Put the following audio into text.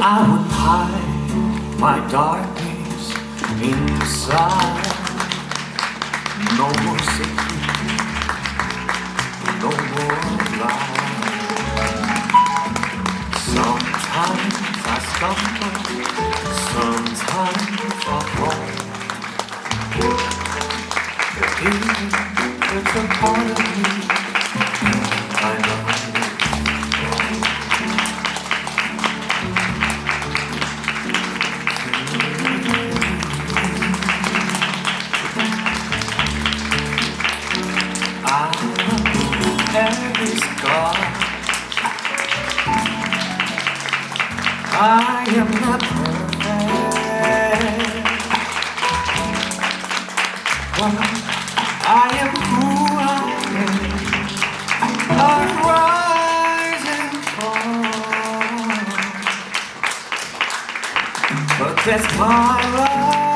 I would hide my darkness inside. No more secret, no more lies. Sometimes I stumble, sometimes I fall. But even it's a part of me, I know. Every scar I am not perfect, but I am who I am. I rise and fall, but that's my life.